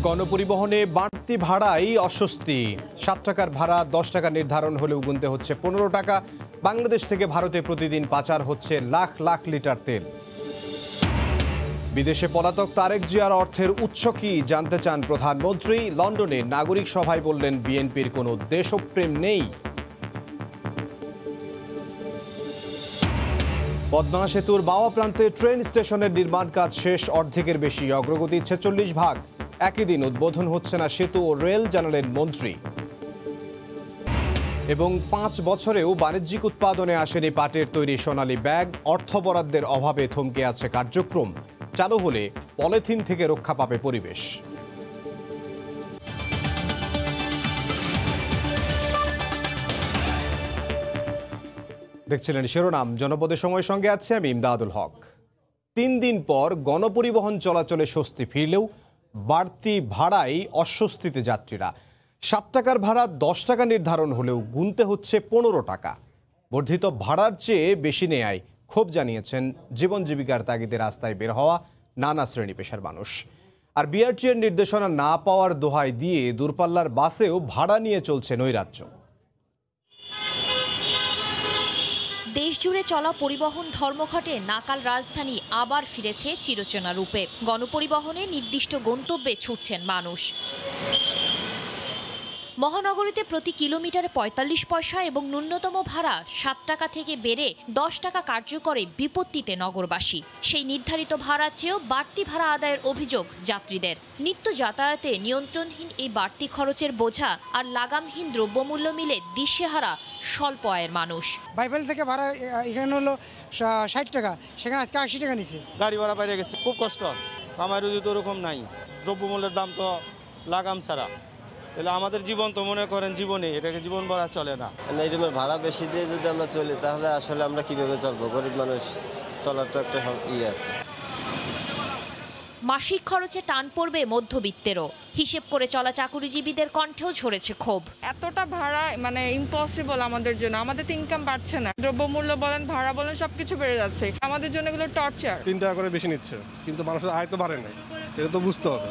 গণপরিবহনে বাড়তি ভাড়াই অস্বস্তি। 7 টাকার ভাড়া 10 টাকা নির্ধারণ হলেও গুনতে হচ্ছে 15 টাকা। বাংলাদেশ থেকে ভারতে প্রতিদিন পাচার হচ্ছে লাখ লাখ লিটার তেল। বিদেশে পলাতক তারেক জিয়ার অর্থের উৎস কি জানতে চান প্রধানমন্ত্রী। লন্ডনে নাগরিক সভায় বললেন বিএনপির কোনো দেশপ্রেম নেই। পদ্মা সেতুর বাওয়া প্রান্তে ট্রেন স্টেশনের নির্মাণ কাজ শেষ, অর্ধেকের বেশি, অগ্রগতি 46 ভাগ। একই দিন উদ্বোধন হচ্ছে না সেতু ও রেল, জানালেন মন্ত্রী। এবং 5 বছরেও বাণিজ্যিক উৎপাদনে আসেনি পাটের তৈরি সোনালী ব্যাগ। অর্থ বরাদ্দের অভাবে থমকে আছে কার্যক্রম। চালু হলে পলিথিন থেকে রক্ষা পাবে পরিবেশ। দেখছিলেন শিরোনাম। জনপদের সময়ের সঙ্গে আছে আমি ইমদাদুল হক। 3 দিন পর গণপরিবহন চলাচলে স্বস্তি ফিরলেও বাড়তি ভাড়ায় অস্বস্তিতে যাত্রীরা। 7 টাকার ভাড়া 10 টাকা নির্ধারণ হলেও গুনতে হচ্ছে 15 টাকা। বর্ধিত ভাড়ার চেয়ে বেশি নেয়ায় ক্ষোভ জানিয়েছেন জীবন জীবিকার তাগিদে রাস্তায় বের হওয়া নানা শ্রেণী পেশার মানুষ। আর বিআরটি এর নির্দেশনা না পাওয়ার দোহাই দিয়ে দূরপাল্লার বাসেও ভাড়া নিয়ে চলছে নৈরাজ্য। দেশজুড়ে চলা পরিবহন ধর্মঘটে নাকাল রাজধানী আবার ফিরেছে চিরচেনা রূপে। গণপরিবহনে নির্দিষ্ট গন্তব্যে ছুটছেন মানুষ। মহানগরীতে প্রতি কিলোমিটারে 45 পয়সা এবং ন্যূনতম ভাড়া 7 টাকা থেকে বেড়ে 10 টাকা কার্যকরে বিপত্তিতে নগরবাসী। সেই নির্ধারিত ভাড়ার চেয়েও বাড়তি ভাড়া আদায়ের অভিযোগ যাত্রীদের। নিত্য যাতায়াতে নিয়ন্ত্রণহীন এই বাড়তি খরচের বোঝা আর লাগামহীন দ্রব্যমূল্য মিলে দিশেহারা স্বল্প আয়ের মানুষ। বাইবেল থেকে ভাড়া এখানে হলো 60 টাকা, সেখানে আজকে 80 টাকা নিছে। গাড়ি ভাড়া বাইরে গেছে, খুব কষ্ট। আমার রুজি তো ওরকম নাই, দ্রব্যমূল্যের দাম তো লাগাম ছাড়া। তাহলে আমাদের জীবন তো মনে করেন জীবনে এটাকে জীবন ভরা চলে না। এই রুমের ভাড়া বেশি দিয়ে যদি আমরা চলি তাহলে আসলে আমরা কিভাবে চলবো? গরিব মানুষ, চলার তো একটা আছে। মাসিক খরচে টান পড়বে মধ্যবিত্তেরও। হিসেব করে চলা চাকুরিজীবীদের কণ্ঠেও ঝরেছে ক্ষোভ। এতটা ভাড়া মানে ইম্পসিবল আমাদের জন্য। আমাদের তো ইনকাম বাড়ছে না, দ্রব্যমূল্য বলেন, ভাড়া বলেন, সবকিছু বেড়ে যাচ্ছে। আমাদের জন্য এগুলো টর্চার। 3 টাকা করে বেশি নিচ্ছে, কিন্তু মানুষের আয় তো বাড়ে নাই, এটা তো বুঝতে হবে।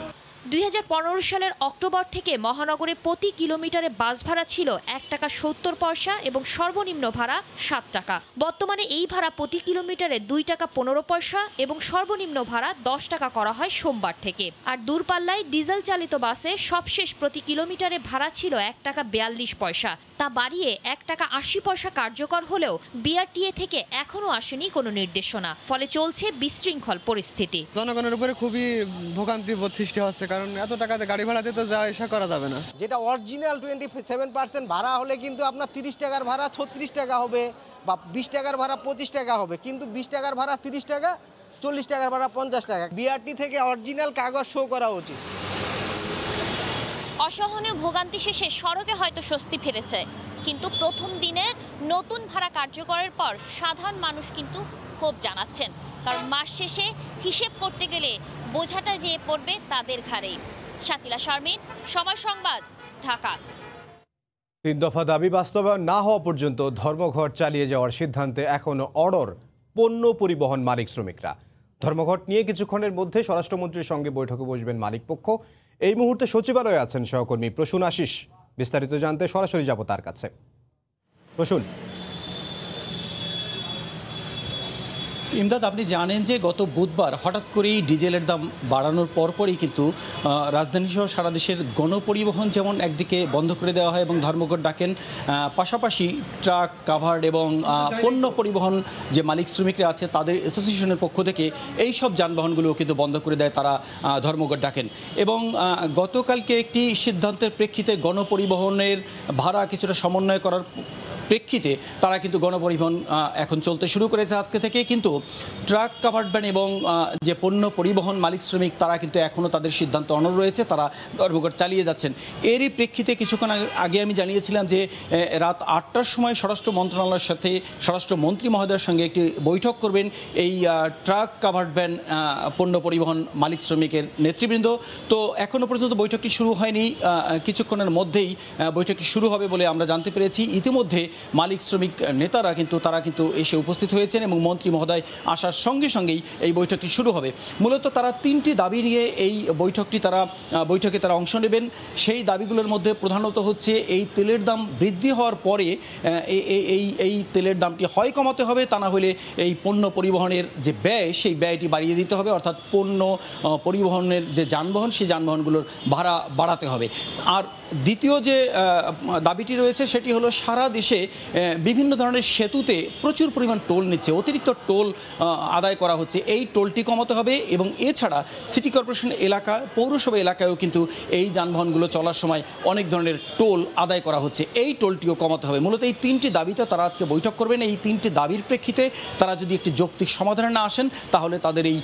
2015 সালের অক্টোবর থেকে মহানগরে প্রতি কিলোমিটারে বাস ভাড়া ছিল 1 টাকা 70 পয়সা এবং সর্বনিম্ন ভাড়া 7 টাকা। বর্তমানে এই ভাড়া প্রতি কিলোমিটারে 2 টাকা 15 পয়সা এবং সর্বনিম্ন ভাড়া 10 টাকা করা হয় সোমবার থেকে। আর দূরপাল্লায় ডিজেল চালিত বাসে সবশেষ প্রতি কিলোমিটারে ভাড়া ছিল 1 টাকা 42 পয়সা। তা বাড়িয়ে 1 টাকা 80 পয়সা কার্যকর হলেও বিআরটিএ থেকে এখনো আসেনি কোনো নির্দেশনা। ফলে চলছে বিশৃঙ্খল পরিস্থিতি। জনগণের উপরে খুবই ভোগান্তি সৃষ্টি হচ্ছে, কারণ এত টাকাতে গাড়ি ভাড়া দিতে যা এসা করা যাবে না। যেটা অরিজিনাল 27% ভাড়া হলে কিন্তু আপনার 30 টাকার ভাড়া 36 টাকা হবে, বা 20 টাকার ভাড়া 25 টাকা হবে, কিন্তু 20 টাকার ভাড়া 30 টাকা, 40 টাকার ভাড়া 50 টাকা। বিআরটি থেকে অরিজিনাল কাগজ শো করা উচিত। অসহনীয় ভোগান্তি শেষে সড়কে হয়তো স্বস্তি ফিরেছে, কিন্তু প্রথম দিনে নতুন ভাড়া কার্যকরের পর সাধারণ মানুষ কিন্তু ক্ষোভ জানাচ্ছেন। কারণ মাস শেষে হিসেব করতে গেলে বোঝাটা যেয়ে পড়বে তাদের ঘাড়েই। শাতিলা শারমিন, সময় সংবাদ, ঢাকা। 3 দফা দাবি বাস্তবায়ন না হওয়া পর্যন্ত ধর্মঘট চালিয়ে যাওয়ার সিদ্ধান্তে এখনো অড়র পণ্য পরিবহন মালিক শ্রমিকরা। ধর্মঘট নিয়ে কিছুক্ষণের মধ্যে স্বরাষ্ট্রমন্ত্রীর সঙ্গে বৈঠকে বসবেন মালিক পক্ষ। এই মুহূর্তে সচিবালয়ে আছেন সহকর্মী প্রসূন আশিস। বিস্তারিত জানতে সরাসরি যাব তার কাছে। প্রসূন। ইমদাদ, আপনি জানেন যে গত বুধবার হঠাৎ করেই ডিজেলের দাম বাড়ানোর পরপরই কিন্তু রাজধানীসহ সারা দেশের গণপরিবহন যেমন একদিকে বন্ধ করে দেওয়া হয় এবং ধর্মঘট ডাকেন, পাশাপাশি ট্রাক, কাভার্ড এবং পণ্য পরিবহন যে মালিক শ্রমিকরা আছে তাদের অ্যাসোসিয়েশনের পক্ষ থেকে এই সব যানবাহনগুলোও কিন্তু বন্ধ করে দেয়, তারা ধর্মঘট ডাকেন। এবং গতকালকে একটি সিদ্ধান্তের প্রেক্ষিতে গণপরিবহনের ভাড়া কিছুটা সমন্বয় করার প্রেক্ষিতে তারা কিন্তু গণপরিবহন এখন চলতে শুরু করেছে আজকে থেকে। কিন্তু ট্রাক, কাভার্ড ভ্যান এবং যে পণ্য পরিবহন মালিক শ্রমিক তারা কিন্তু এখনও তাদের সিদ্ধান্ত অনড় রয়েছে, তারা ধর্মঘট চালিয়ে যাচ্ছেন। এরই প্রেক্ষিতে কিছুক্ষণ আগে আমি জানিয়েছিলাম যে রাত 8টার সময় স্বরাষ্ট্র মন্ত্রণালয়ের সাথে স্বরাষ্ট্রমন্ত্রী মহোদয়ের সঙ্গে একটি বৈঠক করবেন এই ট্রাক, কাভার্ড ভ্যান পণ্য পরিবহন মালিক শ্রমিকের নেতৃবৃন্দ। তো এখনও পর্যন্ত বৈঠকটি শুরু হয়নি, কিছুক্ষণের মধ্যেই বৈঠকটি শুরু হবে বলে আমরা জানতে পেরেছি। ইতিমধ্যে মালিক শ্রমিক নেতারা তারা কিন্তু এসে উপস্থিত হয়েছেন এবং মন্ত্রী মহোদয় আসার সঙ্গে সঙ্গেই এই বৈঠকটি শুরু হবে। মূলত তারা 3টি দাবি নিয়ে এই বৈঠকে তারা অংশ নেবেন। সেই দাবিগুলোর মধ্যে প্রধানত হচ্ছে এই তেলের দাম বৃদ্ধি হওয়ার পরে এই তেলের দামটি হয় কমাতে হবে, তা না হলে এই পণ্য পরিবহনের যে ব্যয় সেই ব্যয়টি বাড়িয়ে দিতে হবে, অর্থাৎ পণ্য পরিবহনের যে যানবাহন সেই যানবাহনগুলোর ভাড়া বাড়াতে হবে। আর দ্বিতীয় যে দাবিটি রয়েছে সেটি হলো সারা দেশে বিভিন্ন ধরনের সেতুতে প্রচুর পরিমাণ টোল নিচ্ছে, অতিরিক্ত টোল আদায় করা হচ্ছে, এই টোলটি কমাতে হবে। এবং এছাড়া সিটি কর্পোরেশন এলাকা, পৌরসভা এলাকায়ও কিন্তু এই যানবাহনগুলো চলার সময় অনেক ধরনের টোল আদায় করা হচ্ছে, এই টোলটিও কমাতে হবে। মূলত এই 3টি দাবিতে তারা আজকে বৈঠক করবেন। এই 3টি দাবির প্রেক্ষিতে তারা যদি একটি যৌক্তিক সমাধানে না আসেন তাহলে তাদের এই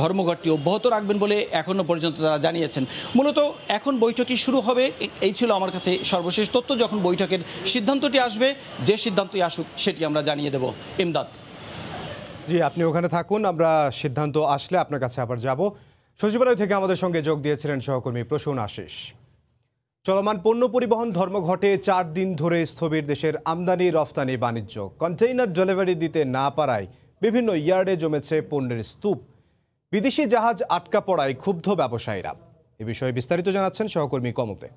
ধর্মঘটটি অব্যাহত রাখবেন বলে এখনও পর্যন্ত তারা জানিয়েছেন। মূলত এখন বৈঠকটি শুরু হবে, এই ছিল আমার কাছে সর্বশেষ তথ্য। যখন বৈঠকের সিদ্ধান্তটি আসবে, যে সিদ্ধান্তই আসুক সেটি আমরা জানিয়ে দেব। ইমদাদ। জি, আপনি ওখানে থাকুন, আমরা সিদ্ধান্ত আসলে আপনার কাছে আবার যাব। সচিবালয় থেকে আমাদের সঙ্গে যোগ দিয়েছিলেন সহকর্মী প্রসূন আশিস। চলমান পণ্য পরিবহন ধর্মঘটে 4 দিন ধরে স্থবির দেশের আমদানি রফতানি বাণিজ্য। কন্টেইনার ডেলিভারি দিতে না পারায় বিভিন্ন ইয়ার্ডে জমেছে পণ্যের স্তূপ। বিদেশি জাহাজ আটকা পড়ায় ক্ষুব্ধ ব্যবসায়ীরা। এ বিষয়ে বিস্তারিত জানাচ্ছেন সহকর্মী কমতে।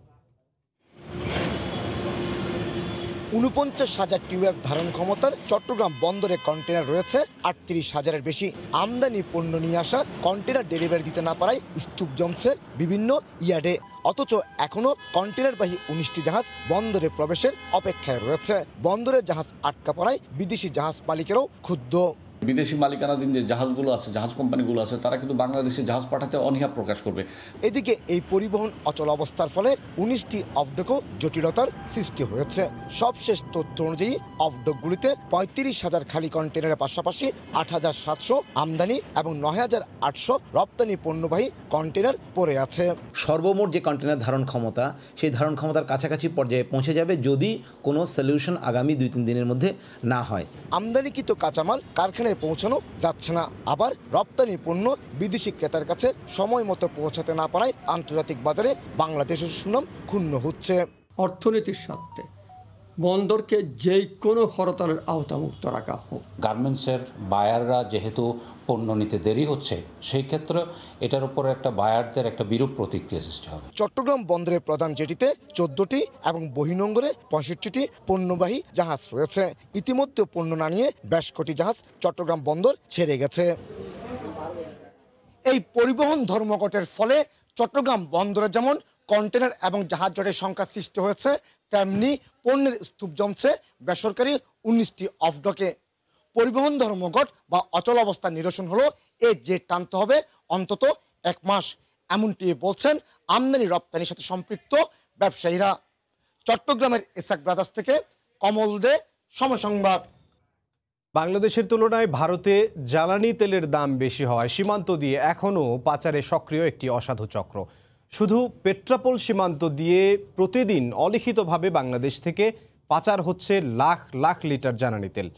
৪৯,০০০ টিউএস ধারণ ক্ষমতার চট্টগ্রাম বন্দরে কন্টেনার রয়েছে ৩৮,০০০-এর বেশি। আমদানি পণ্য নিয়ে আসা কন্টেনার ডেলিভারি দিতে না পারায় স্তূপ জমছে বিভিন্ন ইয়ার্ডে। অথচ এখনও কন্টেনারবাহী 19টি জাহাজ বন্দরে প্রবেশের অপেক্ষায় রয়েছে। বন্দরে জাহাজ আটকা পড়ায় বিদেশি জাহাজ মালিকেরাও ক্ষুব্ধ। বিদেশি মালিকানাধীন যে জাহাজগুলো আছে, জাহাজ কোম্পানিগুলো আছে, তারা কিন্তু বাংলাদেশে জাহাজ পাঠাতে অনীহা প্রকাশ করবে। এদিকে এই পরিবহন অচল অবস্থার ফলে 19টি অফডকও জটিলতার সৃষ্টি হয়েছে। সবশেষ তথ্য অনুযায়ী অফডকগুলিতে 35,000 খালি কন্টেনারের পাশাপাশি 8,700 আমদানি এবং 9,800 রপ্তানি পণ্যবাহী কন্টেনার পড়ে আছে। সর্বমোট যে কন্টেনার ধারণ ক্ষমতা, সেই ধারণ ক্ষমতার কাছাকাছি পর্যায়ে পৌঁছে যাবে যদি কোনো সলিউশন আগামী 2-3 দিনের মধ্যে না হয়। আমদানিকৃত কাঁচামাল কারখানায় পৌঁছানো যাচ্ছে না, আবার রপ্তানি পণ্য বিদেশি ক্রেতার কাছে সময় মতো পৌঁছাতে না পারায় আন্তর্জাতিক বাজারে বাংলাদেশের সুনাম ক্ষুণ্ণ হচ্ছে। অর্থনীতির স্বার্থে বন্দরকে যে কোনো হরতালের আওতামুক্ত রাখা হোক। গার্মেন্টসের বায়াররা যেহেতু পণ্য নিতে দেরি হচ্ছে, সেই ক্ষেত্রে এটার উপর একটা বায়ারদের একটা বিরূপ প্রতিক্রিয়া সৃষ্টি হবে। চট্টগ্রাম বন্দরের প্রধান জেটিতে 14টি এবং বহির্নোঙরে 65টি পণ্যবাহী জাহাজ রয়েছে। ইতিমধ্যে পণ্য না নিয়ে বেশ কটি জাহাজ চট্টগ্রাম বন্দর ছেড়ে গেছে। এই পরিবহন ধর্মঘটের ফলে চট্টগ্রাম বন্দরে যেমন কন্টেনার এবং জাহাজ জটের সংখ্যা সৃষ্টি হয়েছে, তেমনি পণ্যের স্তূপ জমছে বেসরকারি 19টি অফডকে। পরিবহন ধর্মঘট বা অচল অবস্থা নিরসন হলো এ জেট টানতে হবে অন্তত 1 মাস, এমনটি বলছেন আমদানি রপ্তানির সাথে সম্পৃক্ত ব্যবসায়ীরা। চট্টগ্রামের এসআক ব্রাদার্স থেকে কমল দে, সময় সংবাদ। বাংলাদেশের তুলনায় ভারতে জ্বালানি তেলের দাম বেশি হওয়ায় সীমান্ত দিয়ে এখনও পাচারে সক্রিয় একটি অসাধু চক্র। শুধু পেট্রাপোল সীমান্ত দিয়ে প্রতিদিন অলিখিতভাবে বাংলাদেশ থেকে পাচার হচ্ছে লাখ লাখ লিটার জ্বালানি তেল।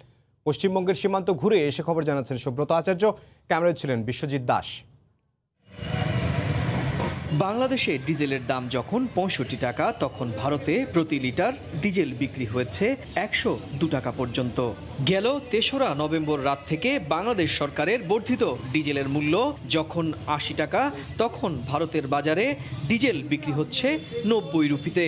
পশ্চিমবঙ্গের সীমান্ত ঘুরে এসে খবর জানাচ্ছেন সুব্রত আচার্য, ক্যামেরায় ছিলেন বিশ্বজিৎ দাস। বাংলাদেশে ডিজেলের দাম যখন 65 টাকা, তখন ভারতে প্রতি লিটার ডিজেল বিক্রি হয়েছে 102 টাকা পর্যন্ত। গেল 3রা নভেম্বর রাত থেকে বাংলাদেশ সরকারের বর্ধিত ডিজেলের মূল্য যখন 80 টাকা, তখন ভারতের বাজারে ডিজেল বিক্রি হচ্ছে 90 রুপিতে।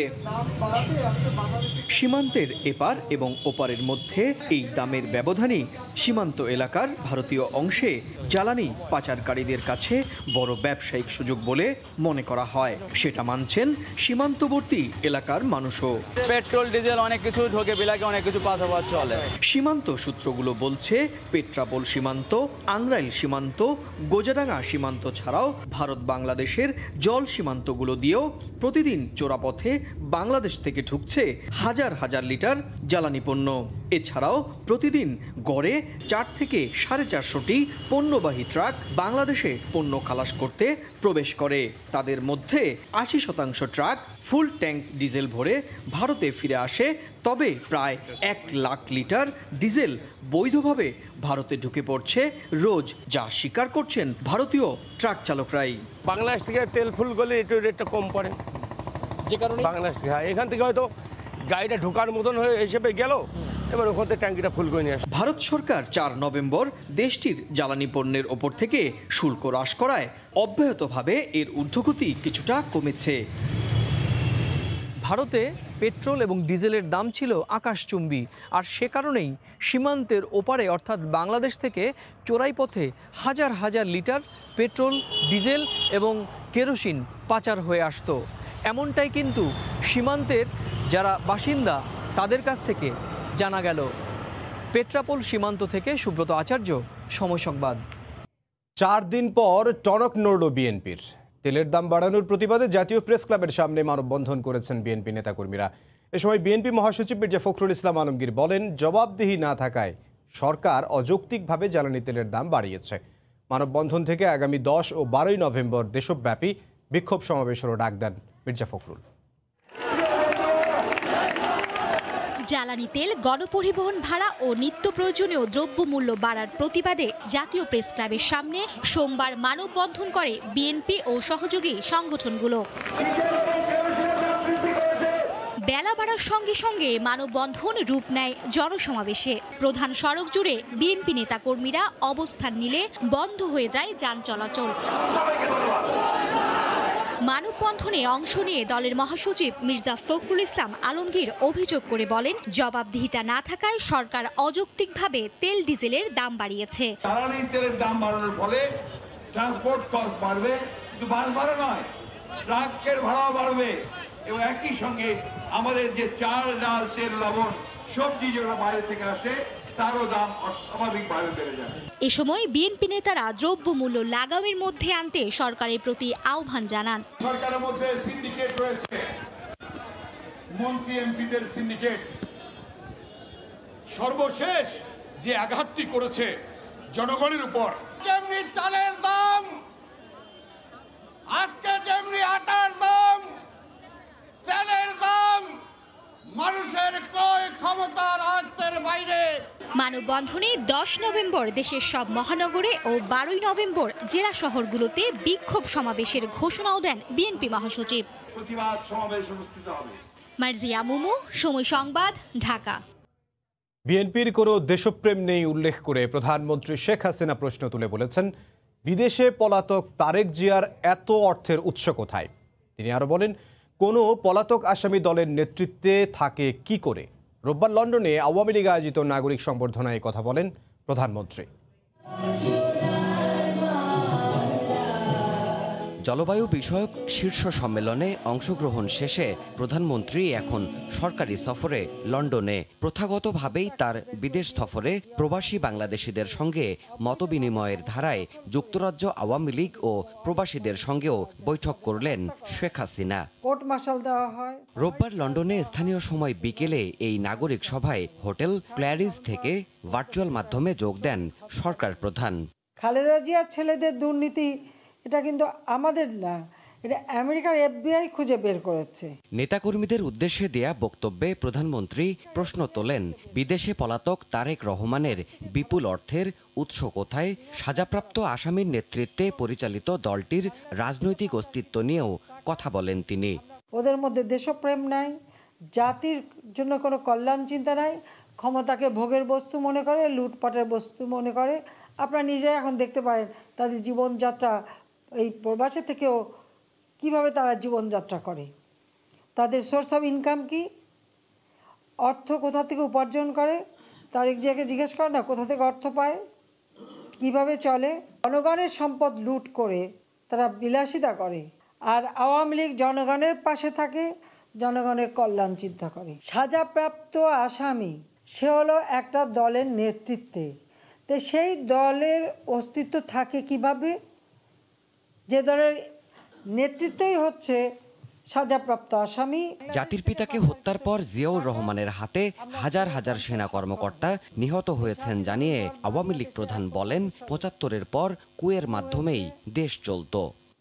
সীমান্তের এপার এবং ওপারের মধ্যে এই দামের ব্যবধানই সীমান্ত এলাকার ভারতীয় অংশে জ্বালানি পাচারকারীদের কাছে বড় ব্যবসায়িক সুযোগ বলে মনে করা হয়। সেটা মানছেন সীমান্তবর্তী এলাকার মানুষও। পেট্রোল ডিজেল অনেক কিছু ঢোকে বিলাকে, অনেক কিছু পাচার চলে। সীমান্ত সূত্রগুলো বলছে পেট্রাপোল সীমান্ত, আংরাইল সীমান্ত, গোজাডাঙ্গা সীমান্ত ছাড়াও ভারত বাংলাদেশের জল সীমান্তগুলো দিয়েও প্রতিদিন চোরাপথে বাংলাদেশ থেকে ঢুকছে হাজার হাজার লিটার জ্বালানি পণ্য। এছাড়াও প্রতিদিন গড়ে 4 থেকে 450টি পণ্যবাহী ট্রাক বাংলাদেশে পণ্য খালাস করতে প্রবেশ করে। তাদের মধ্যে 80% ট্রাক ফুল ট্যাঙ্ক ডিজেল ভরে ভারতে ফিরে আসে। তবে প্রায় 1 লাখ লিটার ডিজেল বৈধভাবে ভারতে ঢুকে পড়ছে রোজ, যা স্বীকার করছেন ভারতীয় ট্রাক চালকরাই। বাংলাদেশ থেকে তেল ফুল করলে একটু রেটটা কম পড়ে, যে কারণে বাংলাদেশ থেকে এখান থেকে হয়তো গাড়িটা ঢোকার মতন হয়ে হিসেবে গেল, এবার ওখান থেকে ট্যাঙ্কিটা ফুল করে নিয়ে আসে। ভারত সরকার 4 নভেম্বর দেশটির জ্বালানি পণ্যের ওপর থেকে শুল্ক হ্রাস করায় অব্যাহতভাবে এর ঊর্ধ্বগতি কিছুটা কমেছে। ভারতে পেট্রোল এবং ডিজেলের দাম ছিল আকাশচুম্বী, আর সে কারণেই সীমান্তের ওপারে অর্থাৎ বাংলাদেশ থেকে চোরাই পথে হাজার হাজার লিটার পেট্রোল, ডিজেল এবং কেরোসিন পাচার হয়ে আসতো। এমনটাই কিন্তু সীমান্তের যারা বাসিন্দা তাদের কাছ থেকে জানা গেল। পেট্রাপোল সীমান্ত থেকে সুব্রত আচার্য, সময় সংবাদ। 4 দিন পর টনক নড়ল বিএনপির। তেলের দাম বাড়ানোর প্রতিবাদে জাতীয় প্রেস ক্লাবের সামনে মানববন্ধন করেছেন বিএনপি নেতাকর্মীরা। এ সময় বিএনপি মহাসচিব মির্জা ফখরুল ইসলাম আলমগীর বলেন, জবাবদিহি না থাকায় সরকার অযৌক্তিকভাবে জ্বালানি তেলের দাম বাড়িয়েছে। মানববন্ধন থেকে আগামী 10 ও 12 নভেম্বর দেশব্যাপী বিক্ষোভ সমাবেশেরও ডাক দেন মির্জা ফখরুল। জ্বালানি তেল, গণপরিবহন ভাড়া ও নিত্য প্রয়োজনীয় দ্রব্যমূল্য বাড়ার প্রতিবাদে জাতীয় প্রেস ক্লাবের সামনে সোমবার মানববন্ধন করে বিএনপি ও সহযোগী সংগঠনগুলো। বেলা বাড়ার সঙ্গে সঙ্গে মানববন্ধন রূপ নেয় জনসমাবেশে। প্রধান সড়ক জুড়ে বিএনপি নেতাকর্মীরা অবস্থান নিলে বন্ধ হয়ে যায় যান চলাচল। মানববন্ধনে অংশ নিয়ে দলের মহাসচিব মির্জা ফখরুল ইসলাম আলমগীর অভিযোগ করে বলেন, জবাবদিহিতা না থাকায় সরকার অযৌক্তিকভাবে তেল ডিজেলের দাম বাড়িয়েছে। জ্বালানি তেলের দাম বাড়ানোর ফলে ট্রান্সপোর্ট কস্ট বাড়বে, শুধু বাস ভাড়া নয়, ট্রাকের ভাড়াও বাড়বে এবং একই সঙ্গে আমাদের যে চাল, ডাল, তেল, লবণ, সবজি যেগুলো বাইরে থেকে আসে তারও দাম অস্বাভাবিকভাবে বেড়ে যাবে। এ সময় বিএনপি নেতারা দ্রব্যমূল্য লাগামের মধ্যে আনতে সরকারের প্রতি আহ্বান জানান। সরকারের মধ্যে সিন্ডিকেট রয়েছে, মন্ত্রী এমপিদের সিন্ডিকেট। সর্বশেষ যে আঘাতটি করেছে জনগণের উপর, যেমনি চালের দাম, আজকে যেমনি আটার দাম, তেলের দাম, মানুষের ক্রয় ক্ষমতার আয়ত্তের বাইরে। মানববন্ধনে 10 নভেম্বর দেশের সব মহানগরে ও 12 নভেম্বর জেলা শহরগুলোতে বিক্ষোভ সমাবেশের ঘোষণাও দেন বিএনপি মহাসচিব। প্রতিবাদ সমাবেশ অনুষ্ঠিত হবে। মার্জিয়া মুমু, সময় সংবাদ, ঢাকা। বিএনপির কোনো দেশপ্রেম নেই উল্লেখ করে প্রধানমন্ত্রী শেখ হাসিনা প্রশ্ন তুলে বলেছেন, বিদেশে পলাতক তারেক জিয়ার এত অর্থের উৎস কোথায়? তিনি আরও বলেন, কোনো পলাতক আসামি দলের নেতৃত্বে থাকে কি করে? রোববার লন্ডনে আওয়ামী লীগ আয়োজিত নাগরিক সংবর্ধনায় কথা বলেন প্রধানমন্ত্রী। জলবায়ু বিষয়ক শীর্ষ সম্মেলনে অংশগ্রহণ শেষে প্রধানমন্ত্রী এখন সরকারি সফরে লন্ডনে। প্রথাগতভাবেই তার বিদেশ সফরে প্রবাসী বাংলাদেশিদের সঙ্গে মতবিনিময়ের ধারায় যুক্তরাজ্য আওয়ামী লীগ ও প্রবাসীদের সঙ্গেও বৈঠক করলেন শেখ হাসিনা। কোর্ট মার্শাল দেওয়া হয়। রোববার লন্ডনে স্থানীয় সময় বিকেলে এই নাগরিক সভায় হোটেল ক্ল্যারিজ থেকে ভার্চুয়াল মাধ্যমে যোগ দেন সরকার প্রধান। খালেদা জিয়ার ছেলেদের দুর্নীতি এটা কিন্তু আমাদের না, এটা আমেরিকার FBI খুঁজে বের করেছে। নেতাকর্মীদের উদ্দেশ্যে দেয়া বক্তব্যে প্রধানমন্ত্রী প্রশ্ন তোলেন, বিদেশে পলাতক তারেক রহমানের বিপুল অর্থের উৎস কোথায়? সাজাপ্রাপ্ত আসামির নেতৃত্বে পরিচালিত দলটির রাজনৈতিক অস্তিত্ব নিয়েও কথা বলেন তিনি। ওদের মধ্যে দেশপ্রেম নাই, জাতির জন্য কোনো কল্যাণ চিন্তা নাই, ক্ষমতাকে ভোগের বস্তু মনে করে, লুটপাটের বস্তু মনে করে। আপনারা নিজে এখন দেখতে পারেন তাদের জীবনযাত্রা এই প্রবাসী থেকেও কিভাবে তারা জীবনযাত্রা করে, তাদের সোর্স অফ ইনকাম কি, অর্থ কোথা থেকে উপার্জন করে। তারেক জিয়াকে জিজ্ঞেস করে না কোথা থেকে অর্থ পায়, কিভাবে চলে। জনগণের সম্পদ লুট করে তারা বিলাসিতা করে, আর আওয়ামী লীগ জনগণের পাশে থাকে, জনগণের কল্যাণ চিন্তা করে। সাজাপ্রাপ্ত আসামি সে হলো একটা দলের নেতৃত্বে, তো সেই দলের অস্তিত্ব থাকে কিভাবে? যে দলের নেতৃত্বই হচ্ছে সাজাপ্রাপ্ত আসামি। জাতির পিতাকে হত্যার পর জিয়াউর রহমানের হাতে হাজার হাজার সেনা কর্মকর্তা নিহত হয়েছেন জানিয়ে আওয়ামী লীগ প্রধান বলেন, ৭৫-এর পর কুয়ের মাধ্যমেই দেশ চলত।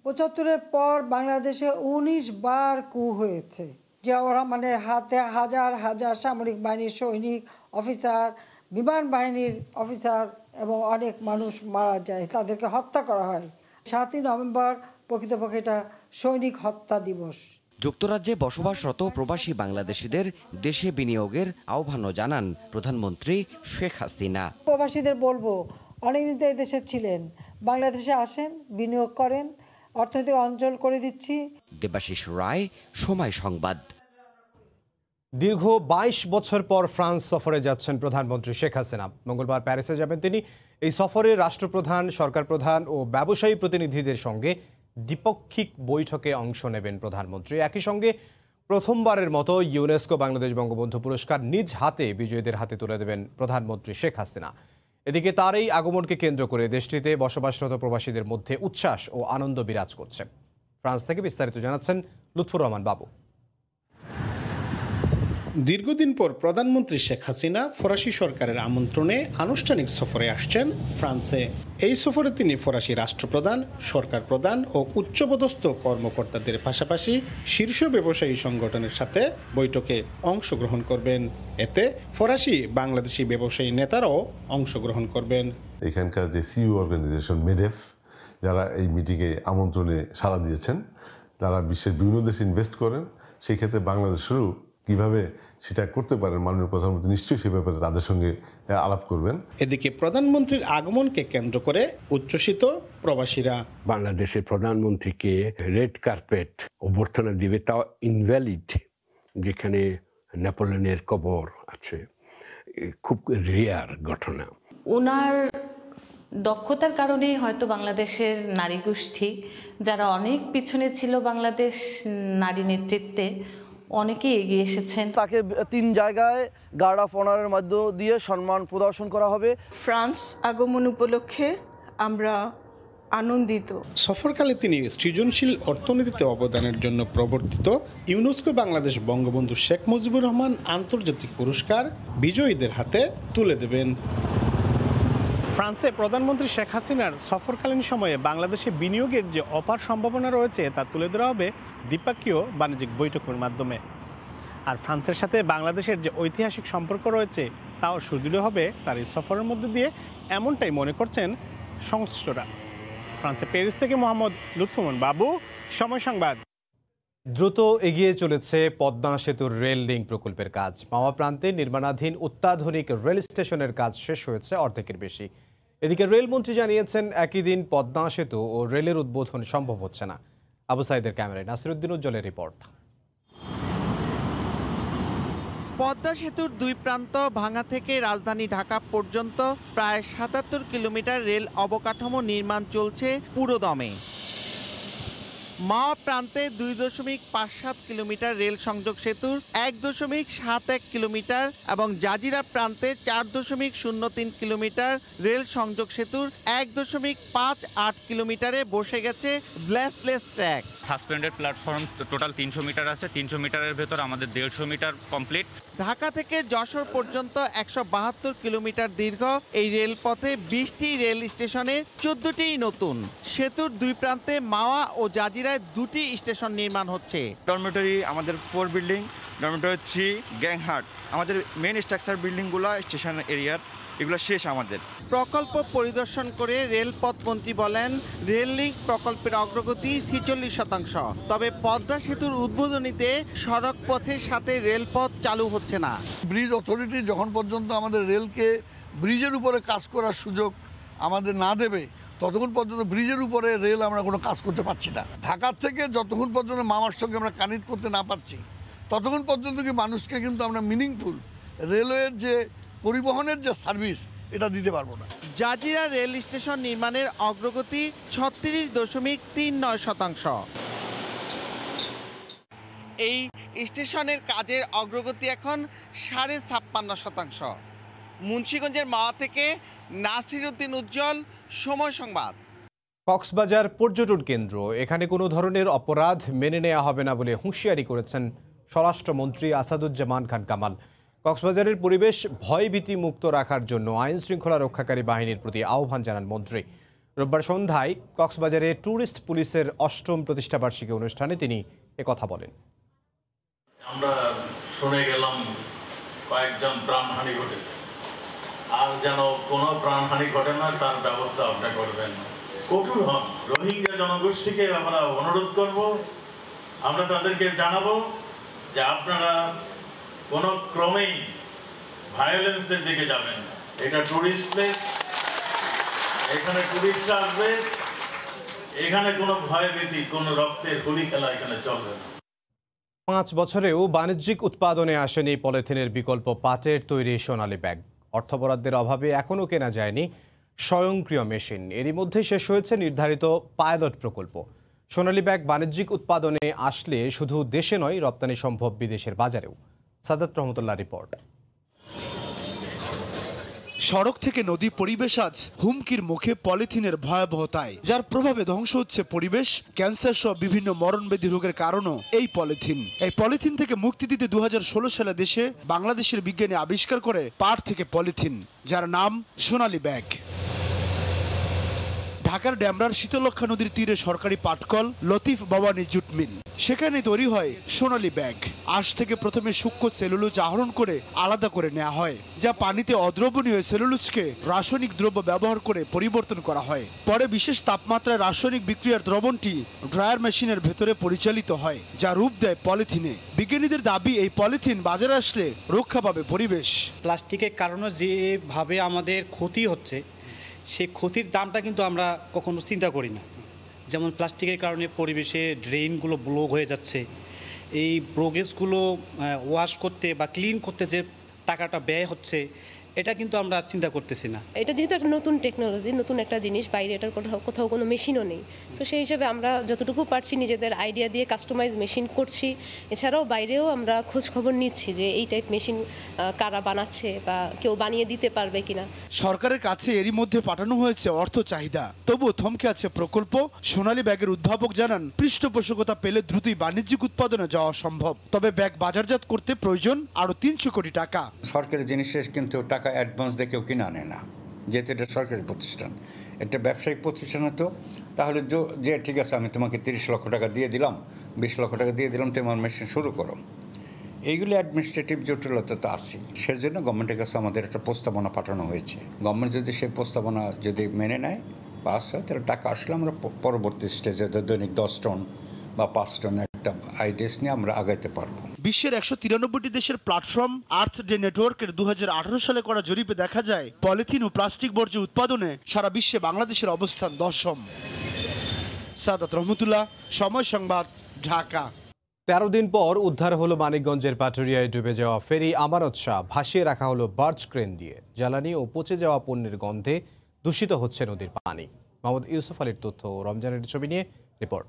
৭৫-এর পর বাংলাদেশে ১৯ বার কু হয়েছে। জিয়াউর রহমানের হাতে হাজার হাজার সামরিক বাহিনীর সৈনিক, অফিসার, বিমান বাহিনীর অফিসার এবং অনেক মানুষ মারা যায়, তাদেরকে হত্যা করা হয়। ৭ই নভেম্বর প্রকৃতপক্ষে এটা সৈনিক হত্যা দিবস। যুক্তরাজ্যে বসবাসরত প্রবাসী বাংলাদেশিদের দেশে বিনিয়োগের আহ্বানও জানান প্রধানমন্ত্রী শেখ হাসিনা। প্রবাসীদের বলবো, অনেকদিন তো এই দেশে ছিলেন, বাংলাদেশে আসেন, বিনিয়োগ করেন, অর্থনৈতিক অঞ্চল করে দিচ্ছি। দেবাশিস রায়, সময় সংবাদ। দীর্ঘ ২২ বছর পর ফ্রান্স সফরে যাচ্ছেন প্রধানমন্ত্রী শেখ হাসিনা। মঙ্গলবার প্যারিসে যাবেন তিনি। এই সফরে রাষ্ট্রপ্রধান, সরকার প্রধান ও ব্যবসায়ী প্রতিনিধিদের সঙ্গে দ্বিপাক্ষিক বৈঠকে অংশ নেবেন প্রধানমন্ত্রী। একই সঙ্গে প্রথমবারের মতো ইউনেস্কো বাংলাদেশ বঙ্গবন্ধু পুরস্কার নিজ হাতে বিজয়ীদের হাতে তুলে দেবেন প্রধানমন্ত্রী শেখ হাসিনা। এদিকে তার এই আগমনকে কেন্দ্র করে দেশটিতে বসবাসরত প্রবাসীদের মধ্যে উচ্ছ্বাস ও আনন্দ বিরাজ করছে। ফ্রান্স থেকে বিস্তারিত জানাচ্ছেন লুৎফুর রহমান বাবু। দীর্ঘদিন পর প্রধানমন্ত্রী শেখ হাসিনা ফরাসি সরকারের আমন্ত্রণে আনুষ্ঠানিক সফরে আসছেন ফ্রান্সে। এই সফরে তিনি ফরাসি রাষ্ট্রপ্রধান, সরকার প্রধান ও উচ্চপদস্থ কর্মকর্তাদের পাশাপাশি শীর্ষ ব্যবসায়ী সংগঠনের সাথে বৈঠকে অংশগ্রহণ করবেন। এতে ফরাসি বাংলাদেশি ব্যবসায়ী নেতারাও অংশগ্রহণ করবেন। এখানকার যে সিইও অর্গানাইজেশন মেডেফ, যারা এই মিটিংয়ে আমন্ত্রণে সাড়া দিয়েছেন, তারা বিশ্বের বিভিন্ন দেশে ইনভেস্ট করেন। সেই ক্ষেত্রে বাংলাদেশেরও কিভাবে সেটা করতে পারেন মাননীয় প্রধানমন্ত্রী নিশ্চয়ই সে ব্যাপারে তাদের সঙ্গে আলাপ করবেন। এদিকে প্রধানমন্ত্রীর আগমনকে কেন্দ্র করে উচ্ছ্বসিত প্রবাসীরা। বাংলাদেশের প্রধানমন্ত্রীকে রেড কার্পেট অভ্যর্থনা দিবে, তাও ইনভ্যালিড, যেখানে নেপোলিয়নের কবর আছে। খুব রেয়ার ঘটনা। ওনার দক্ষতার কারণে হয়তো বাংলাদেশের নারী গোষ্ঠী, যারা অনেক পিছনে ছিল বাংলাদেশ নারী নেতৃত্বে, অনেকেই এগিয়ে এসেছেন। তাকে 3 জায়গায় গার্ড অফ অনারের মধ্য দিয়ে সম্মান প্রদর্শন করা হবে। ফ্রান্স আগমন উপলক্ষে আমরা আনন্দিত। সফরকালে তিনি সৃজনশীল অর্থনীতিতে অবদানের জন্য প্রবর্তিত ইউনেস্কো বাংলাদেশ বঙ্গবন্ধু শেখ মুজিবুর রহমান আন্তর্জাতিক পুরস্কার বিজয়ীদের হাতে তুলে দেবেন। ফ্রান্সে প্রধানমন্ত্রী শেখ হাসিনার সফরকালীন সময়ে বাংলাদেশে বিনিয়োগের যে অপার সম্ভাবনা রয়েছে তা তুলে ধরা হবে দ্বিপাক্ষীয় বাণিজ্যিক বৈঠকের মাধ্যমে। আর ফ্রান্সের সাথে বাংলাদেশের যে ঐতিহাসিক সম্পর্ক রয়েছে তাও সুদৃঢ় হবে তার এই সফরের মধ্যে দিয়ে, এমনটাই মনে করছেন সংশ্লিষ্টরা। ফ্রান্সে প্যারিস থেকে মোহাম্মদ লুৎফুর বাবু, সময় সংবাদ। দ্রুত এগিয়ে চলেছে পদ্মা সেতুর রেল লিঙ্ক প্রকল্পের কাজ। মাওয়া প্রান্তে নির্মাণাধীন অত্যাধুনিক রেল স্টেশনের কাজ শেষ হয়েছে অর্ধেকের বেশি। এদিকে রেলমন্ত্রী জানিয়েছেন একই দিন পদ্মা সেতু ও রেলের উদ্বোধন সম্ভব হচ্ছে না। আবু সাইদের ক্যামেরায় নাসিরউদ্দিন উজ্জ্বলের রিপোর্ট। পদ্মা সেতুর 2 প্রান্ত ভাঙা থেকে রাজধানী ঢাকা পর্যন্ত প্রায় 77 কিলোমিটার রেল অবকাঠামো নির্মাণ চলছে পুরোদমে। মাওয়া প্রান্তে 2.57 কিলোমিটার রেল সংযোগ সেতুর 1.71 কিলোমিটার এবং জাজিরা প্রান্তে 4.03 কিলোমিটার রেল সংযোগ সেতুর 1.58 কিলোমিটারে বসে গেছে ballastless track. Suspended platform total 300 metre আছে। 300 মিটারের ভেতর আমাদের 150 মিটার কমপ্লিট। ঢাকা থেকে যশোর পর্যন্ত 172 কিলোমিটার দীর্ঘ এই রেলপথে 20টি রেল স্টেশনের 14টিই নতুন। সেতুর 2 প্রান্তে মাওয়া ও জাজিরায় 2টি স্টেশন নির্মাণ হচ্ছে। ডরমেটরি আমাদের 4 বিল্ডিং, ডরমেটরি 3, গ্যাংহাট, আমাদের মেইন স্ট্রাকচার বিল্ডিংগুলো স্টেশন এরিয়ার, এগুলো শেষ আমাদের। প্রকল্প পরিদর্শন করে রেলপথ মন্ত্রী বলেন রেল লিঙ্ক প্রকল্পের অগ্রগতি 46%। তবে পদ্মা সেতুর উদ্বোধনীতে সড়ক পথের সাথে রেলপথ চালু হচ্ছে না। ব্রিজ অথরিটি যখন পর্যন্ত আমাদের রেলকে ব্রিজের উপরে কাজ করার সুযোগ আমাদের না দেবে, ততক্ষণ পর্যন্ত ব্রিজের উপরে রেল আমরা কোনো কাজ করতে পারছি না। ঢাকার থেকে যতক্ষণ পর্যন্ত মামার সঙ্গে আমরা কানেক্ট করতে না পারছি, ততক্ষণ পর্যন্ত কি মানুষকে কিন্তু আমরা মিনিংফুল রেলওয়ের যে পরিবহনের যে সার্ভিস এটা দিতে পারবো না। জাজিরা রেল স্টেশন নির্মাণের অগ্রগতি 36.39%। এই স্টেশনের কাজের অগ্রগতি এখন 56.5%। মুন্সিগঞ্জের মাওয়া থেকে নাসিরউদ্দিন উজ্জ্বল, সময় সংবাদ। কক্সবাজার পর্যটন কেন্দ্র, এখানে কোনো ধরনের অপরাধ মেনে নেওয়া হবে না বলে হুঁশিয়ারি করেছেন স্বরাষ্ট্রমন্ত্রী আসাদুজ্জামান খান কামাল। কক্সবাজারের পরিবেশ ভয়ভীতি মুক্ত রাখার জন্য আইন শৃঙ্খলা রক্ষাকারী বাহিনীর প্রতি আহ্বান জানান মন্ত্রী। রোববার সন্ধ্যায় কক্সবাজারে ট্যুরিস্ট পুলিশের 8ম প্রতিষ্ঠাবার্ষিকী অনুষ্ঠানে তিনি একথা বলেন। আমরা শুনে গেলাম কয়েকজন প্রাণহানি ঘটেছে, আর যেন কোনো প্রাণহানি ঘটে না তার ব্যবস্থা আপনারা করবেন। কঠোর হন। রোহিঙ্গা জনগোষ্ঠীকে আমরা অনুরোধ করব আমরা তাদেরকে জানাবো যে আপনারা কোনো ক্রমেই ভায়োলেন্সের দিকে যাবেন না। এটা টুরিস্ট প্লেস, এখানে টুরিস্টরা আসবে, এখানে কোনো ভয়ভীতি, কোনো রক্তের হোলি খেলা এখানে চলবে না। 5 বছরেও বাণিজ্যিক উৎপাদনে আসেনি পলিথিনের বিকল্প পাটের তৈরি সোনালী ব্যাগ। অর্থ বরাদ্দের অভাবে এখনও কেনা যায়নি স্বয়ংক্রিয় মেশিন। এরই মধ্যে শেষ হয়েছে নির্ধারিত পাইলট প্রকল্প। সোনালী ব্যাগ বাণিজ্যিক উৎপাদনে আসলে শুধু দেশে নয়, রপ্তানি সম্ভব বিদেশের বাজারেও। সাদাত রহমতুল্লাহ রিপোর্ট। সড়ক থেকে নদী পরিবেশ আজ হুমকির মুখে পলিথিনের ভয়াবহতায়, যার প্রভাবে ধ্বংস হচ্ছে পরিবেশ, ক্যান্সার সহ বিভিন্ন মরণব্যাধি রোগের কারণও এই পলিথিন। এই পলিথিন থেকে মুক্তি দিতে 2016 সালে দেশে বাংলাদেশের বিজ্ঞানী আবিষ্কার করে পাট থেকে পলিথিন, যার নাম সোনালী ব্যাগ। ঢাকার ডেমরার শীতলক্ষা নদীর তীরে সরকারি পাটকল লতিফ বাবানী জুট মিল, সেখানে তৈরি হয় সোনালী ব্যাগ। আঁশ থেকে প্রথমে সূক্ষ্ম সেলুলোজ আহরণ করে আলাদা করে নেওয়া হয়, যা পানিতে অদ্রবণীয় সেলুলোজকে রাসায়নিক দ্রব্য ব্যবহার করে পরিবর্তন করা হয়। পরে বিশেষ তাপমাত্রায় রাসায়নিক বিক্রিয়ার দ্রবণটি ড্রায়ার মেশিনের ভেতরে পরিচালিত হয়, যা রূপ দেয় পলিথিনে। বিজ্ঞানীদের দাবি, এই পলিথিন বাজারে আসলে রক্ষা পাবে পরিবেশ। প্লাস্টিকের কারণে যেভাবে আমাদের ক্ষতি হচ্ছে, সেই ক্ষতির দামটা কিন্তু আমরা কখনো চিন্তা করি না। যেমন প্লাস্টিকের কারণে পরিবেশে ড্রেনগুলো ব্লক হয়ে যাচ্ছে, এই ব্লকেজগুলো ওয়াশ করতে বা ক্লিন করতে যে টাকাটা ব্যয় হচ্ছে, এটা কিন্তু আমরা চিন্তা করতেছি না। এটা যেহেতু একটা নতুন টেকনোলজি, নতুন একটা জিনিস, বাইরে এটার কোথাও কোনো মেশিনও নেই। সো সেই হিসাবে আমরা যতটুকু পারছি নিজেদের আইডিয়া দিয়ে কাস্টমাইজ মেশিন করছি। এছাড়াও বাইরেও আমরা খোঁজ খবর নিচ্ছি যে এই টাইপ মেশিন কারা বানাচ্ছে বা কেউ বানিয়ে দিতে পারবে কিনা। সরকারের কাছে এরই মধ্যে পাঠানো হয়েছে অর্থ চাহিদা, তবুও থমকে আছে প্রকল্প। সোনালী ব্যাগের উদ্ভাবক জানান, পৃষ্ঠপোষকতা পেলে দ্রুতই বাণিজ্যিক উৎপাদনে যাওয়া সম্ভব, তবে ব্যাগ বাজারজাত করতে প্রয়োজন আরও 300 কোটি টাকা। সরকারি জিনিসের কিন্তু টাকা অ্যাডভান্স দিয়ে কেউ কিনে আনে না, যেহেতু এটা সরকারি প্রতিষ্ঠান, এটা ব্যবসায়িক প্রতিষ্ঠান হতো। তাহলে যে ঠিক আছে, আমি তোমাকে 30 লক্ষ টাকা দিয়ে দিলাম, 20 লক্ষ টাকা দিয়ে দিলাম, তোমার মেশিন শুরু করো। এইগুলো অ্যাডমিনিস্ট্রেটিভ জটিলতা তো আছে। সেজন্য গভর্নমেন্টের কাছে আমাদের একটা প্রস্তাবনা পাঠানো হয়েছে। গভর্নমেন্ট যদি সেই প্রস্তাবনা যদি মেনে নেয়, পাস হয়, তাহলে টাকা আসলে আমরা পরবর্তী স্টেজে দৈনিক 10 টন বা 5 টন একটা আইডিয়াস নিয়ে আমরা আগাইতে পারবো। বিশ্বের 193টি দেশের প্ল্যাটফর্ম আর্থ ডে নেটওয়ার্কের 2018 সালে করা জরিপে দেখা যায়, পলিথিন ও প্লাস্টিক বর্জ্য উৎপাদনে সারা বিশ্বে বাংলাদেশের অবস্থান 10ম। সাদাত রহমতুল্লাহ, সময় সংবাদ, ঢাকা। 13 দিন পর উদ্ধার হলো মানিকগঞ্জের পাটুরিয়ায় ডুবে যাওয়া ফেরি আমানত শাহ। ভাসিয়ে রাখা হলো বার্চ ক্রেন দিয়ে। জ্বালানি ও পচে যাওয়া পণ্যের গন্ধে দূষিত হচ্ছে নদীর পানি। মোহাম্মদ ইউসুফ আলীর তথ্য, রমজানের ছবি নিয়ে রিপোর্ট।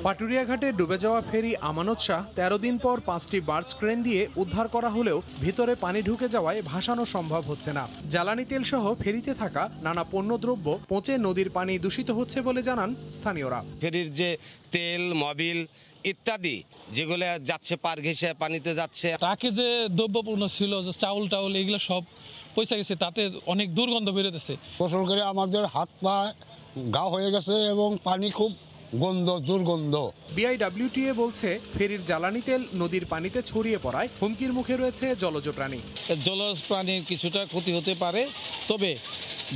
পাটুরিয়া ঘাটে ডুবে যাওয়া ফেরি আমানত শাহ 13 দিন পর 5টি বার্চ ক্রেন দিয়ে উদ্ধার করা হলেও ভিতরে পানি ঢুকে যাওয়ায় ভাসানো সম্ভব হচ্ছে না। জ্বালানি তেল সহ ফেরিতে থাকা নানা পণ্যদ্রব্য পচে নদীর পানি দূষিত হচ্ছে বলে জানান স্থানীয়রা। ফেরির যে তেল, মবিল ইত্যাদি যেগুলো যাচ্ছে পার ঘেঁষে পানিতে যাচ্ছে, ট্রাকে যে দ্রব্যপূর্ণ ছিল, যে চাউল টাউল, এগুলো সব পয়সা গেছে, তাতে অনেক দুর্গন্ধ বেরোতেছে। গোসল করে আমাদের হাত পা গা হয়ে গেছে এবং পানি খুব দুর্গন্ধ। বিআইডব্লিউটিএ বলছে, ফেরির জ্বালানি তেল নদীর পানিতে ছড়িয়ে পড়ায় হুমকির মুখে রয়েছে জলজ প্রাণী। জলজ প্রাণীর কিছুটা ক্ষতি হতে পারে, তবে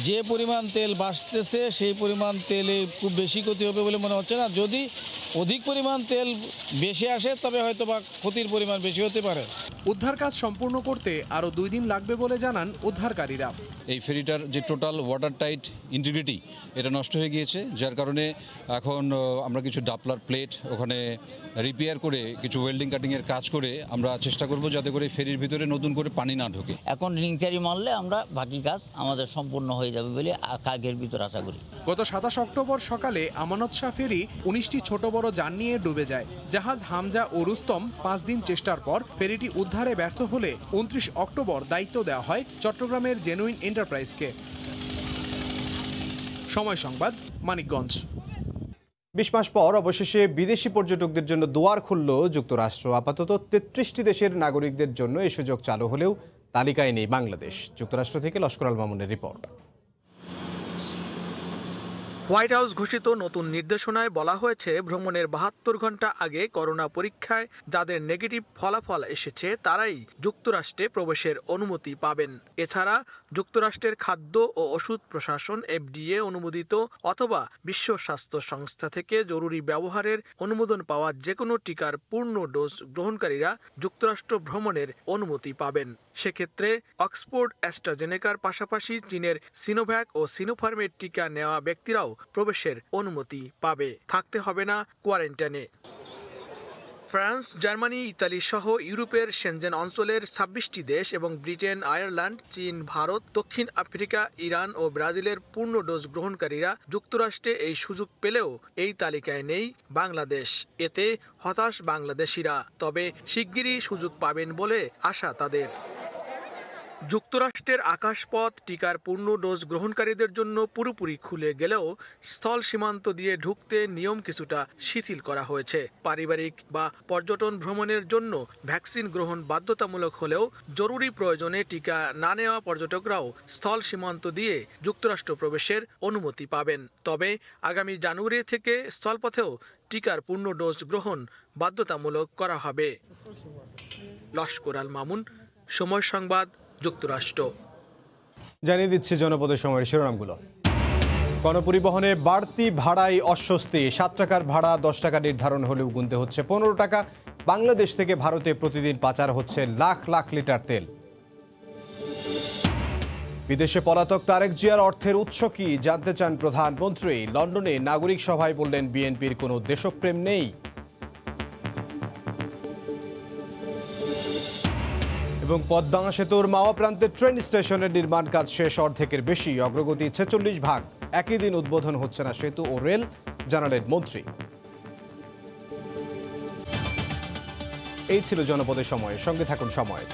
যে পরিমাণ তেল ভাসতেছে সেই পরিমাণ তেলে খুব বেশি ক্ষতি হবে বলে মনে হচ্ছে না। যদি অধিক পরিমাণ তেল বেশি আসে তবে হয়তো বা ক্ষতির পরিমাণ বেশি হতে পারে। উদ্ধার কাজ সম্পূর্ণ করতে আরও 2 দিন লাগবে বলে জানান উদ্ধারকারীরা। এই ফেরিটার যে টোটাল ওয়াটার টাইট ইন্টিগ্রিটি এটা নষ্ট হয়ে গিয়েছে, যার কারণে এখন আমরা কিছু ডাপলার প্লেট ওখানে রিপেয়ার করে কিছু ওয়েল্ডিং কাটিংয়ের কাজ করে আমরা চেষ্টা করব যাতে করে ফেরির ভিতরে নতুন করে পানি না ঢোকে। এখন রিংচারি মারলে আমরা বাকি কাজ আমাদের সম্পূর্ণ হয়ে যাবে বলে কাগের ভিতর আশা করি। গত 27 অক্টোবর সকালে আমানত শাহ ফেরি 19টি ছোট বড় যান নিয়ে ডুবে যায়। জাহাজ হামজা ও রুস্তম 5 দিন চেষ্টার পর ফেরিটি উদ্ধারে ব্যর্থ হলে 29 অক্টোবর দায়িত্ব দেওয়া হয় চট্টগ্রামের জেনুইন এন্টারপ্রাইজকে। সময় সংবাদ, মানিকগঞ্জ। 20 মাস পর অবশেষে বিদেশি পর্যটকদের জন্য দুয়ার খুলল যুক্তরাষ্ট্র। আপাতত 33টি দেশের নাগরিকদের জন্য এই সুযোগ চালু হলেও তালিকায় নেই বাংলাদেশ। যুক্তরাষ্ট্র থেকে লস্কর আল মামুনের রিপোর্ট। হোয়াইট হাউস ঘোষিত নতুন নির্দেশনায় বলা হয়েছে ভ্রমণের 72 ঘন্টা আগে করোনা পরীক্ষায় যাদের নেগেটিভ ফলাফল এসেছে তারাই যুক্তরাষ্ট্রে প্রবেশের অনুমতি পাবেন। এছাড়া যুক্তরাষ্ট্রের খাদ্য ও ওষুধ প্রশাসন FDA অনুমোদিত অথবা বিশ্ব স্বাস্থ্য সংস্থা থেকে জরুরি ব্যবহারের অনুমোদন পাওয়া যে কোনো টিকার পূর্ণ ডোজ গ্রহণকারীরা যুক্তরাষ্ট্র ভ্রমণের অনুমতি পাবেন। সেক্ষেত্রে অক্সফোর্ড অ্যাস্ট্রাজেনেকার পাশাপাশি চীনের সিনোভ্যাক ও সিনোফার্মের টিকা নেওয়া ব্যক্তিরাও প্রবেশের অনুমতি পাবে, থাকতে হবে না কোয়ারেন্টাইনে। ফ্রান্স, জার্মানি, ইতালি সহ ইউরোপের সেনজেন অঞ্চলের 26টি দেশ এবং ব্রিটেন, আয়ারল্যান্ড, চীন, ভারত, দক্ষিণ আফ্রিকা, ইরান ও ব্রাজিলের পূর্ণ ডোজ গ্রহণকারীরা যুক্তরাষ্ট্রে এই সুযোগ পেলেও এই তালিকায় নেই বাংলাদেশ। এতে হতাশ বাংলাদেশিরা, তবে শিগগিরই সুযোগ পাবেন বলে আশা তাদের। যুক্তরাষ্ট্রের আকাশপথ টিকার পূর্ণ ডোজ গ্রহণকারীদের জন্য পুরোপুরি খুলে গেলেও স্থল সীমান্ত দিয়ে ঢুকতে নিয়ম কিছুটা শিথিল করা হয়েছে। পারিবারিক বা পর্যটন ভ্রমণের জন্য ভ্যাকসিন গ্রহণ বাধ্যতামূলক হলেও জরুরি প্রয়োজনে টিকা না নেওয়া পর্যটকরাও স্থল সীমান্ত দিয়ে যুক্তরাষ্ট্র প্রবেশের অনুমতি পাবেন। তবে আগামী জানুয়ারি থেকে স্থলপথেও টিকার পূর্ণ ডোজ গ্রহণ বাধ্যতামূলক করা হবে। লস্কর আল মামুন, সময় সংবাদ, যুক্তরাষ্ট্র। জানিয়ে দিচ্ছি জনপদের সময়ের শিরোনামগুলো। গণপরিবহনে বাড়তি ভাড়ায় অস্বস্তি। 7 টাকার ভাড়া 10 টাকা নির্ধারণ হলেও গুনতে হচ্ছে 15 টাকা। বাংলাদেশ থেকে ভারতে প্রতিদিন পাচার হচ্ছে লাখ লাখ লিটার তেল। বিদেশে পলাতক তারেক জিয়ার অর্থের উৎস কি জানতে চান প্রধানমন্ত্রী। লন্ডনে নাগরিক সভায় বললেন বিএনপির কোনো দেশপ্রেম নেই। এবং পদ্মা সেতুর মাওয়া প্রান্তের ট্রেন স্টেশনের নির্মাণ কাজ শেষ, অর্ধেকের বেশি, অগ্রগতি 46%। একই দিন উদ্বোধন হচ্ছে না সেতু ও রেল, জানালেন মন্ত্রী। এই ছিল জনপদের সময়। সঙ্গে থাকুন সময়।